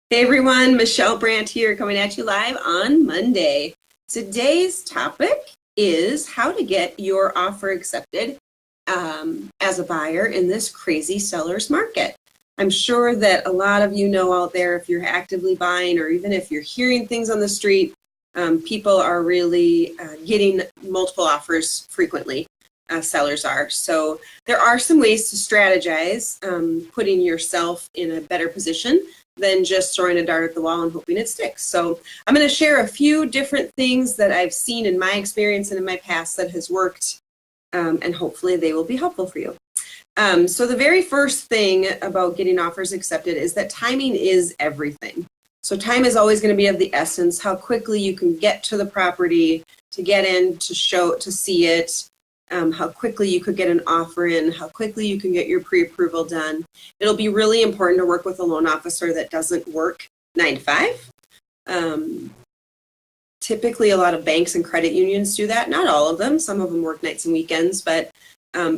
Hey everyone, Michele Brandt here coming at you live on Monday. Today's topic is how to get your offer accepted as a buyer in this crazy seller's market. I'm sure that a lot of you know out there, if you're actively buying or even if you're hearing things on the street, people are really getting multiple offers frequently. Sellers are. So there are some ways to strategize, putting yourself in a better position than just throwing a dart at the wall and hoping it sticks. So I'm going to share a few different things that I've seen in my experience and in my past that has worked, and hopefully they will be helpful for you. So the very first thing about getting offers accepted is that timing is everything. So time is always going to be of the essence. How quickly you can get to the property, to get in, to see it, how quickly you could get an offer in, how quickly you can get your pre-approval done. It'll be really important to work with a loan officer that doesn't work 9 to 5. Typically, a lot of banks and credit unions do that. Not all of them. Some of them work nights and weekends, but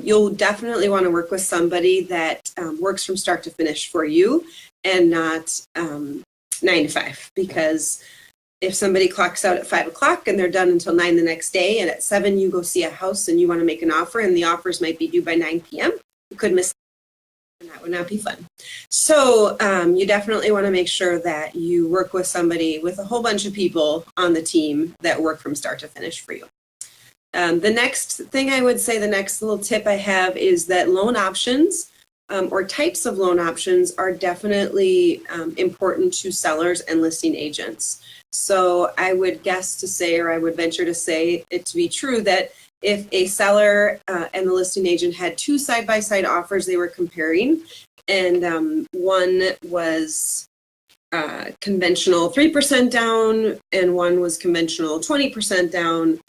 you'll definitely want to work with somebody that works from start to finish for you and not 9 to 5, because if somebody clocks out at 5 o'clock and they're done until 9 the next day, and at 7 you go see a house and you want to make an offer and the offers might be due by 9 p.m., you could miss it, and that would not be fun. So you definitely want to make sure that you work with somebody, with a whole bunch of people on the team that work from start to finish for you. The next thing I would say, the next little tip I have is that loan options or types of loan options are definitely important to sellers and listing agents. So I would guess to say, or I would venture to say it to be true, that if a seller and the listing agent had two side-by-side offers they were comparing, and one was conventional 3% down and one was conventional 20% down,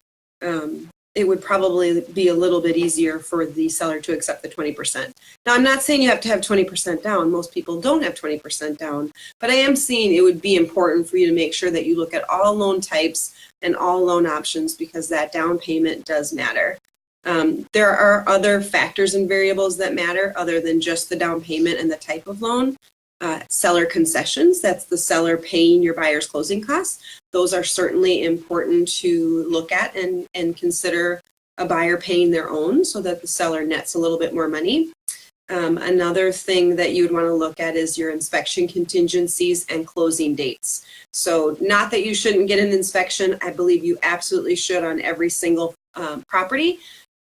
it would probably be a little bit easier for the seller to accept the 20%. Now, I'm not saying you have to have 20% down. Most people don't have 20% down, but I am saying it would be important for you to make sure that you look at all loan types and all loan options, because that down payment does matter. There are other factors and variables that matter other than just the down payment and the type of loan. Seller concessions, that's the seller paying your buyer's closing costs. Those are certainly important to look at and consider a buyer paying their own so that the seller nets a little bit more money. Another thing that you would want to look at is your inspection contingencies and closing dates. So not that you shouldn't get an inspection. I believe you absolutely should on every single property.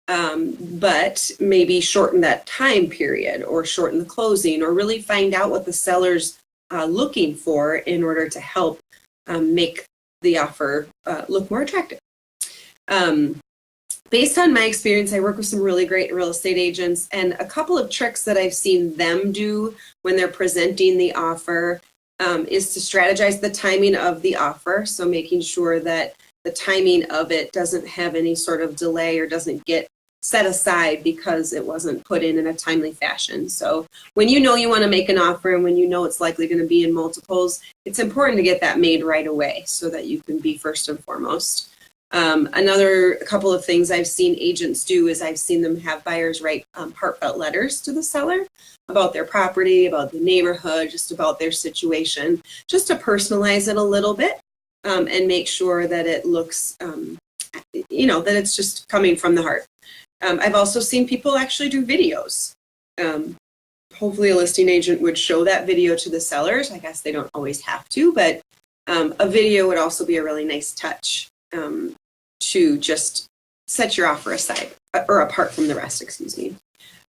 But maybe shorten that time period or shorten the closing, or really find out what the seller's looking for in order to help make the offer look more attractive. Based on my experience, I work with some really great real estate agents, and a couple of tricks that I've seen them do when they're presenting the offer is to strategize the timing of the offer. So making sure that the timing of it doesn't have any sort of delay or doesn't get set aside because it wasn't put in a timely fashion. So when you know you want to make an offer and when you know it's likely going to be in multiples, it's important to get that made right away so that you can be first and foremost. Another couple of things I've seen agents do is I've seen them have buyers write heartfelt letters to the seller about their property, about the neighborhood, just about their situation, just to personalize it a little bit and make sure that it looks, that it's just coming from the heart. I've also seen people actually do videos. Hopefully a listing agent would show that video to the sellers. I guess they don't always have to, but a video would also be a really nice touch to just set your offer aside or apart from the rest, excuse me.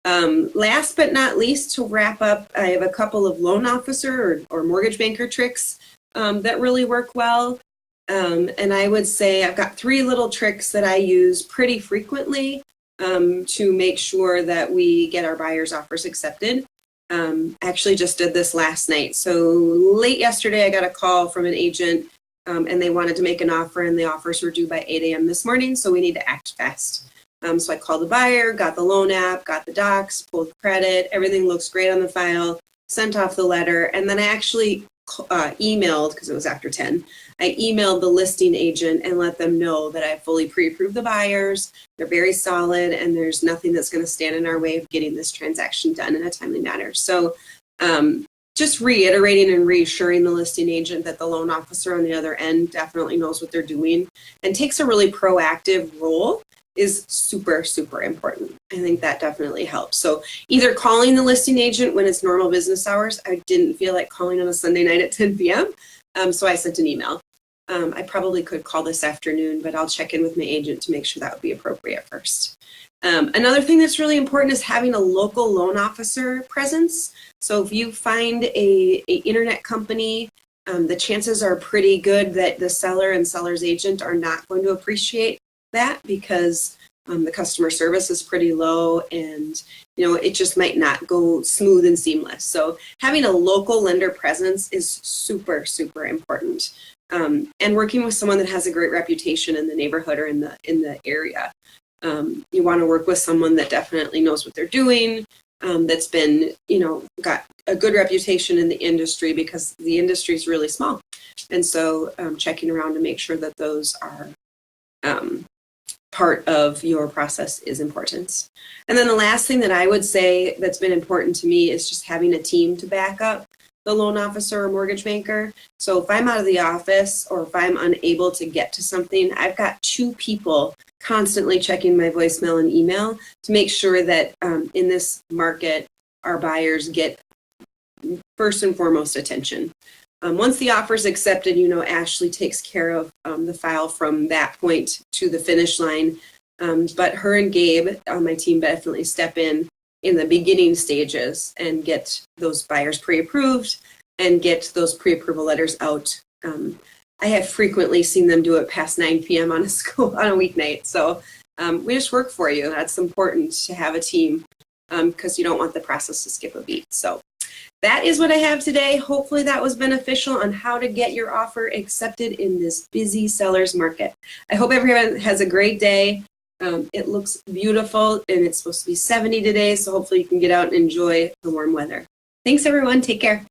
Last but not least, to wrap up, I have a couple of loan officer or mortgage banker tricks that really work well. And I would say I've got 3 little tricks that I use pretty frequently to make sure that we get our buyers' offers accepted. Actually just did this last night. So late yesterday, I got a call from an agent and they wanted to make an offer, and the offers were due by 8 a.m. this morning, so we need to act fast. So I called the buyer, got the loan app, got the docs, pulled the credit, everything looks great on the file, sent off the letter, and then I actually emailed, because it was after 10, I emailed the listing agent and let them know that I fully pre-approved the buyers. They're very solid, and there's nothing that's going to stand in our way of getting this transaction done in a timely manner. So just reiterating and reassuring the listing agent that the loan officer on the other end definitely knows what they're doing and takes a really proactive role is super, super important. I think that definitely helps. So either calling the listing agent when it's normal business hours. I didn't feel like calling on a Sunday night at 10 p.m. So I sent an email. I probably could call this afternoon, but I'll check in with my agent to make sure that would be appropriate first. Another thing that's really important is having a local loan officer presence. So if you find a internet company, the chances are pretty good that the seller and seller's agent are not going to appreciate that because the customer service is pretty low and it just might not go smooth and seamless. So having a local lender presence is super, super important. And working with someone that has a great reputation in the neighborhood or in the area. You want to work with someone that definitely knows what they're doing, that's been, got a good reputation in the industry because the industry is really small. And so checking around to make sure that those are part of your process is important. And then the last thing that I would say that's been important to me is just having a team to back up the loan officer or mortgage banker. So if I'm out of the office or if I'm unable to get to something, I've got 2 people constantly checking my voicemail and email to make sure that in this market, our buyers get first and foremost attention. Once the offer is accepted, Ashley takes care of the file from that point to the finish line. But her and Gabe on my team definitely step in the beginning stages and get those buyers pre-approved and get those pre-approval letters out. I have frequently seen them do it past 9 p.m. on a weeknight. So we just work for you. That's important to have a team because you don't want the process to skip a beat. So that is what I have today. Hopefully that was beneficial on how to get your offer accepted in this busy seller's market. I hope everyone has a great day. It looks beautiful and it's supposed to be 70 today, so hopefully you can get out and enjoy the warm weather. Thanks everyone, take care.